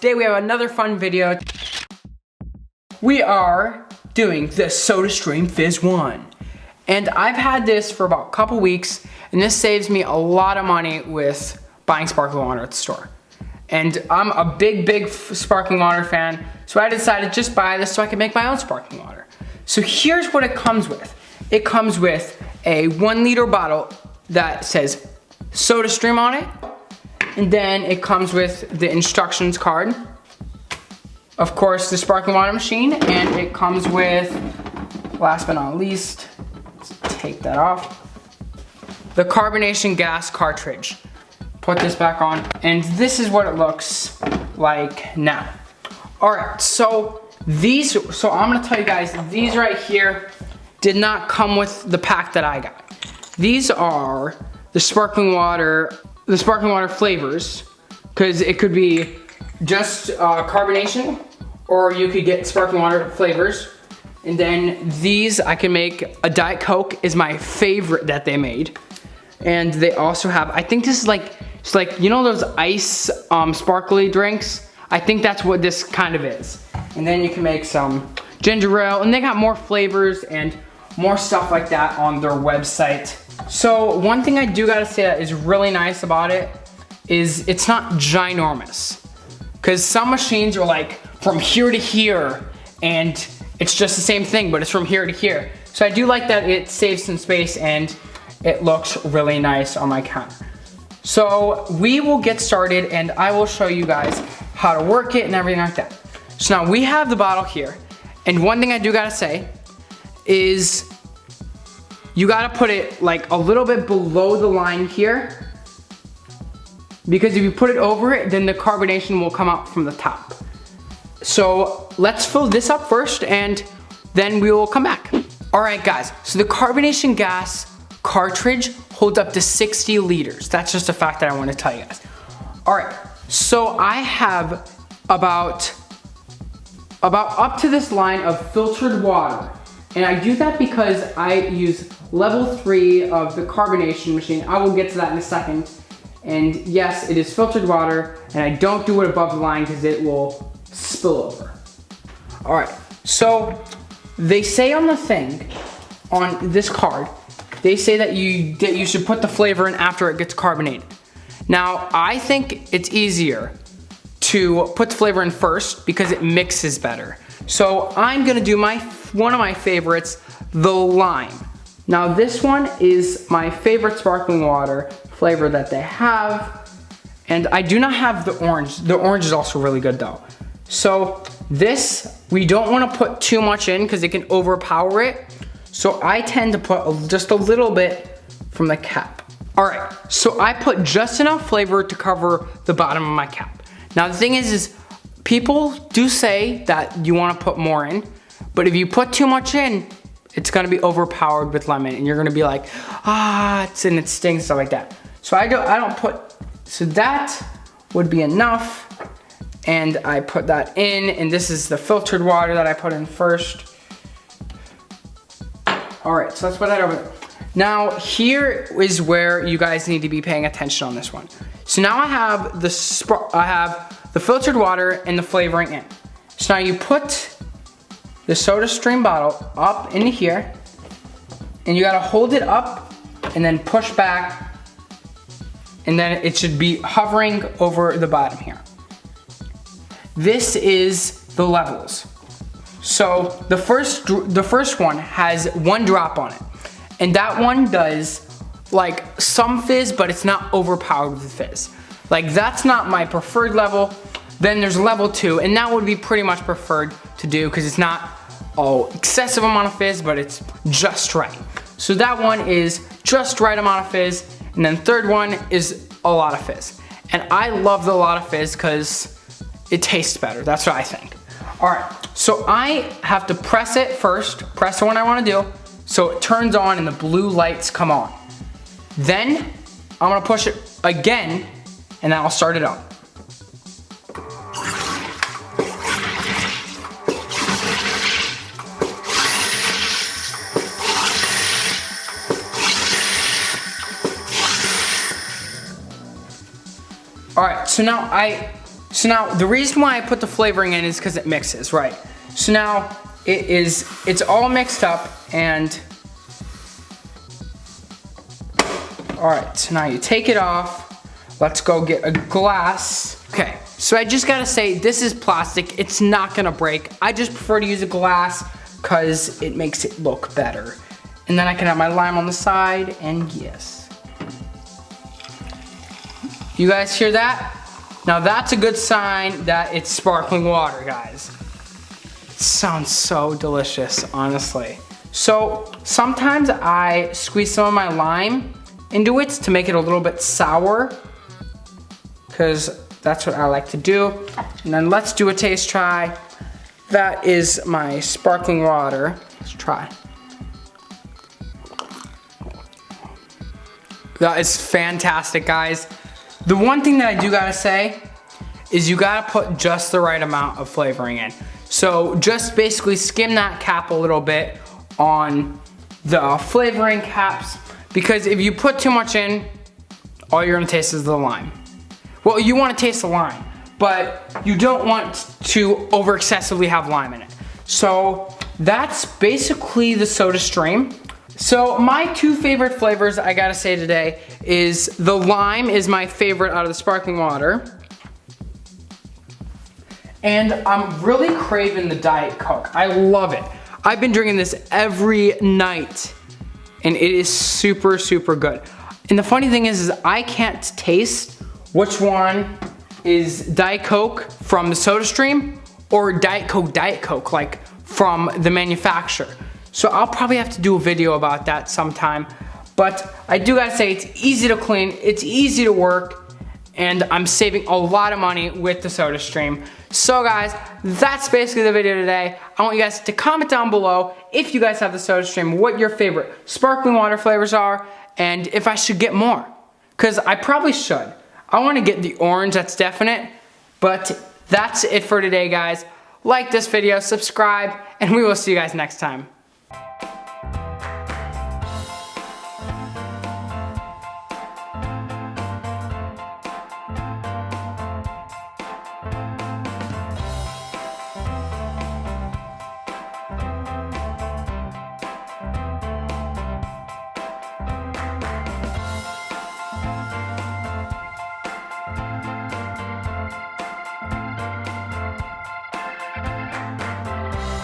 Today we have another fun video. We are doing the SodaStream Fizz 1. And I've had this for about a couple weeks, and this saves me a lot of money with buying sparkling water at the store. And I'm a big sparkling water fan, so I decided to just buy this so I can make my own sparkling water. So here's what it comes with. It comes with a 1 liter bottle that says SodaStream on it. And then it comes with the instructions card. Of course, the sparkling water machine, and it comes with, last but not least, let's take that off, the carbonation gas cartridge. Put this back on, and this is what it looks like now. All right, so I'm gonna tell you guys, these right here did not come with the pack that I got. These are the sparkling water flavors, because it could be just carbonation, or you could get sparkling water flavors. And then these, I can make a Diet Coke is my favorite that they made. And they also have, I think this is like, it's like, you know those ice sparkly drinks? I think that's what this kind of is. And then you can make some ginger ale, and they got more flavors and more stuff like that on their website. So one thing I do gotta say that is really nice about it is it's not ginormous. Because some machines are like from here to here, and it's just the same thing, but it's from here to here. So I do like that it saves some space and it looks really nice on my counter. So we will get started, and I will show you guys how to work it and everything like that. So now we have the bottle here, and one thing I do gotta say is you gotta put it like a little bit below the line here, because if you put it over it, then the carbonation will come out from the top. So let's fill this up first, and then we will come back. All right, guys, so the carbonation gas cartridge holds up to 60 liters. That's just a fact that I want to tell you guys. All right, so I have about up to this line of filtered water. And I do that because I use level 3 of the carbonation machine. I will get to that in a second. And yes, it is filtered water, and I don't do it above the line because it will spill over. All right, so they say on the thing, on this card, they say that you should put the flavor in after it gets carbonated. Now, I think it's easier to put the flavor in first because it mixes better. So I'm gonna do one of my favorites, the lime. Now this one is my favorite sparkling water flavor that they have, and I do not have the orange. The orange is also really good though. So this, we don't wanna put too much in because it can overpower it. So I tend to put just a little bit from the cap. All right, so I put just enough flavor to cover the bottom of my cap. Now the thing is people do say that you wanna put more in, but if you put too much in, it's gonna be overpowered with lemon, and you're gonna be like, and it stings, stuff like that. So I don't put, so that would be enough, and I put that in, and this is the filtered water that I put in first. All right, so let's put that over there. Now, here is where you guys need to be paying attention on this one. So now I have the filtered water and the flavoring in. So now you put the SodaStream bottle up into here, and you gotta hold it up and then push back, and then it should be hovering over the bottom here. This is the levels. So the first one has 1 drop on it, and that one does like some fizz, but it's not overpowered with fizz. Like that's not my preferred level. Then there's level 2, and that would be pretty much preferred to do because it's not excessive amount of fizz, but it's just right. So that one is just right amount of fizz, and then third one is a lot of fizz. And I love the lot of fizz because it tastes better. That's what I think. All right, so I have to press it first, press the one I wanna do, so it turns on and the blue lights come on. Then I'm gonna push it again, and then I'll start it up. All right, so now So now the reason why I put the flavoring in is because it mixes, right? So now it's all mixed up and all right, so now you take it off. Let's go get a glass. Okay, so I just gotta say, this is plastic. It's not gonna break. I just prefer to use a glass because it makes it look better. And then I can have my lime on the side, and yes. You guys hear that? Now that's a good sign that it's sparkling water, guys. It sounds so delicious, honestly. So sometimes I squeeze some of my lime into it to make it a little bit sour, because that's what I like to do. And then let's do a taste try. That is my sparkling water. Let's try. That is fantastic, guys. The one thing that I do gotta say is you gotta put just the right amount of flavoring in. So just basically skim that cap a little bit on the flavoring caps, because if you put too much in, all you're gonna taste is the lime. Well, you wanna taste the lime, but you don't want to over excessively have lime in it. So that's basically the Soda Stream. So my two favorite flavors, I gotta say today, is the lime is my favorite out of the sparkling water. And I'm really craving the Diet Coke. I love it. I've been drinking this every night and it is super, super good. And the funny thing is I can't taste which one is Diet Coke from the Soda Stream or Diet Coke, like from the manufacturer. So I'll probably have to do a video about that sometime. But I do gotta say, it's easy to clean, it's easy to work, and I'm saving a lot of money with the Soda Stream. So guys, that's basically the video today. I want you guys to comment down below if you guys have the Soda Stream, what your favorite sparkling water flavors are, and if I should get more. Because I probably should. I want to get the orange, that's definite. But that's it for today, guys. Like this video, subscribe, and we will see you guys next time.